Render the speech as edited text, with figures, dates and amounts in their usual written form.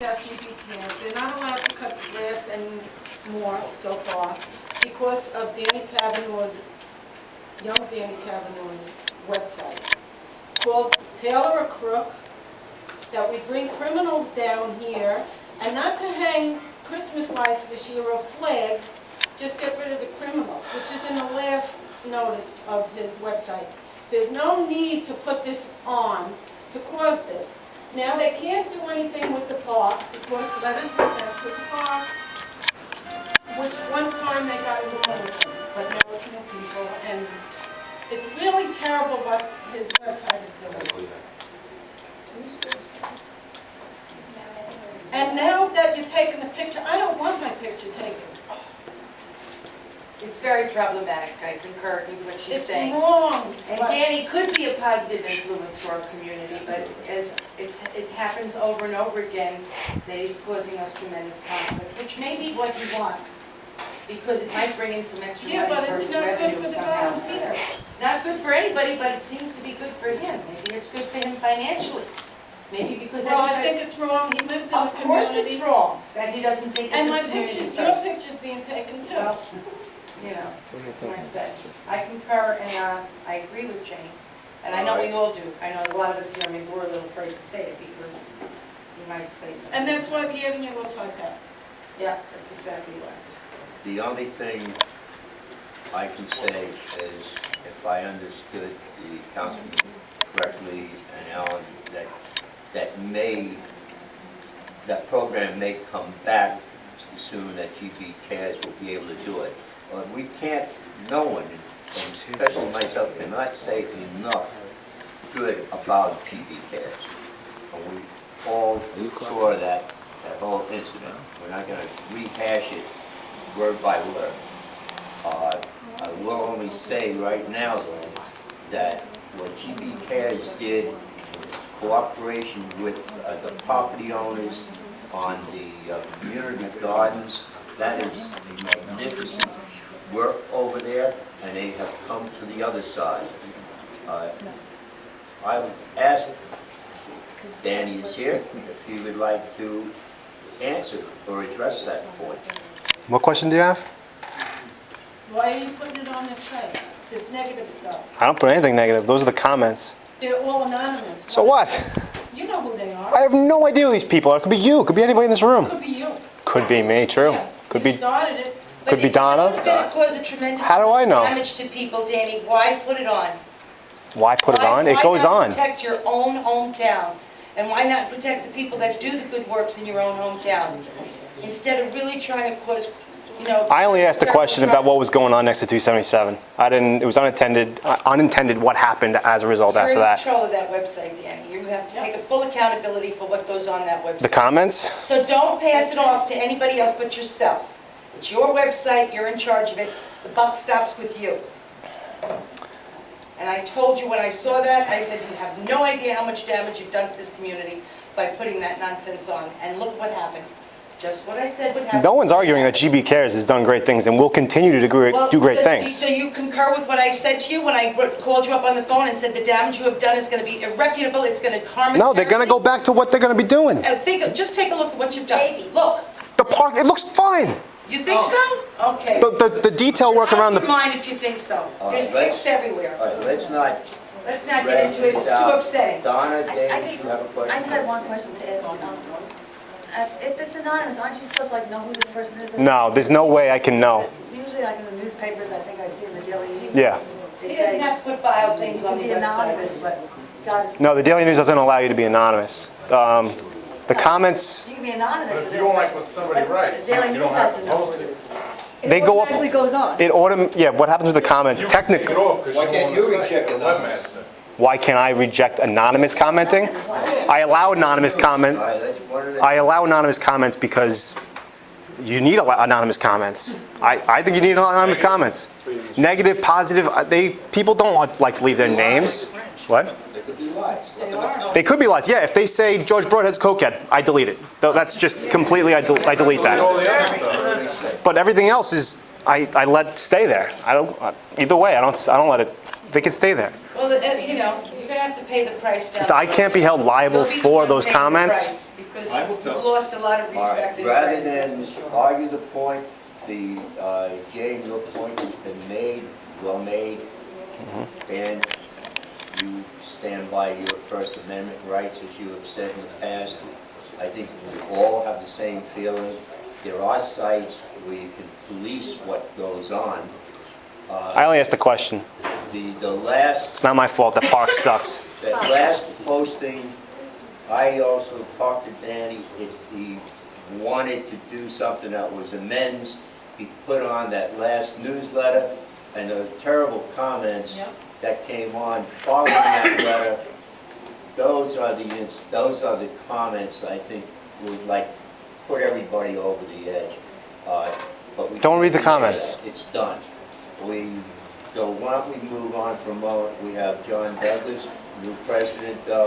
GBCares. They're not allowed to cut the grass anymore so far because of young Danny Kavanaugh's website called Tailor a Crook, that we bring criminals down here and not to hang Christmas lights this year or flags, just get rid of the criminals, which is in the last notice of his website. There's no need to put this on to cause this. Now, they can't do anything with the park because letters were sent to the park, which one time they got involved, but now it's new people, and it's really terrible what his website is doing. And now that you're taking a picture, I don't want my picture taken. It's very problematic. I concur with what she's saying. It's wrong. And Danny could be a positive influence for our community, but as it happens over and over again, that he's causing us tremendous conflict, which may be what he wants, because it might bring in some extra money for his revenue somehow. Volunteers. It's not good for anybody, but it seems to be good for him. Maybe it's good for him financially. Maybe because well, I think it's wrong. He lives in the community. Of course it's wrong that he doesn't think and of my his community picture, first. your picture's being taken too. Well, you know, what I said. I concur and I agree with Jane. And I know we all do. I know a lot of us here, maybe we're a little afraid to say it because we might say something. And that's why the avenue looks like that. Yeah, that's exactly why. The only thing I can say is, if I understood the councilman correctly and Alan, that program may come back soon, that GBCares will be able to do it. But we can't, no one, and especially myself, cannot say enough good about GBCares. And we all saw that whole incident. We're not going to rehash it word by word. I will only say right now, though, that what GBCares did in cooperation with the property owners on the community gardens, that is magnificent work over there, and they have come to the other side. I would ask, Danny is here, if he would like to answer or address that point. What question do you have? Why are you putting it on this site? This negative stuff. I don't put anything negative. Those are the comments. They're all anonymous. So what? You know who they are. I have no idea who these people are. It could be you. It could be anybody in this room. Could be you. Could be me, true. Yeah. Could You be. started it. Could be Donna. It's going to cause a tremendous How do I know? damage to people, Danny. Why put it on? Why put it on? It goes Why on. not protect your own hometown? And why not protect the people that do the good works in your own hometown? Instead of really trying to cause, you know... I only asked a question about what was going on next to 277. I didn't, it was unintended what happened as a result after that. You're in control of that website, Danny. You have to take a full accountability for what goes on that website. The comments? So don't pass it off to anybody else but yourself. It's your website, you're in charge of it, the buck stops with you. And I told you when I saw that, I said, you have no idea how much damage you've done to this community by putting that nonsense on. And look what happened. Just what I said would happen. No one's arguing that GBCares has done great things and will continue to do great things. So you concur with what I said to you when I called you up on the phone and said the damage you have done is going to be irreparable, it's going to harm us? No, they're going to go back to what they're going to be doing. Just take a look at what you've done. Look. The park, it looks fine. You think so? Okay. The detail work around the... I don't mind if you think so. There's ticks everywhere. All right, let's not get into it. It's too upsetting. Donna, Dave, you have a question? I just had one question to ask you. If it's anonymous, aren't you supposed to like know who this person is? No, there's no way I can know. Usually, like in the newspapers, I think I see in the Daily News. Yeah. He doesn't have to put vile things on the Be anonymous, website. but you got to. No, the Daily News doesn't allow you to be anonymous. The comments, You can be anonymous. But if you don't like what somebody writes, the Daily you News don't has have to to know post what it it. is. they go up, It goes on. yeah, what happens with the comments? You can take it Technically, off 'cause Why you can't don't you want to reject say anonymous? webmaster. why can't I reject anonymous commenting? I allow anonymous comment. All right, let's one at a I allow anonymous comments because you need anonymous comments. I think you need anonymous comments. Negative, positive, people don't like to leave their names. What? There could be lies. They could be lies. Yeah, if they say George Broadhead's cokehead, I delete it. That's just completely, I delete All that. the other stuff. But everything else is, I let stay there. I don't, either way, I don't let it, they can stay there. Well, you know, you're going to have to pay the price down. I can't be held liable for those comments. I will Because tell. you've lost a lot of All right, respect and rather friends, than that's for sure. argue the point, Jane, your point has been made, well made, and you stand by your First Amendment rights, as you have said in the past. I think we all have the same feeling. There are sites where you can police what goes on. I only asked the question. The last It's not my fault that park sucks. That last posting, I also talked to Danny, if he wanted to do something that was amends, he put on that last newsletter, and the terrible comments Yep. that came on following that letter, those are the comments I think would like put everybody over the edge. But we Don't read the can't do comments. that. It's done. So why don't we move on for a moment? We have John Douglas, new president of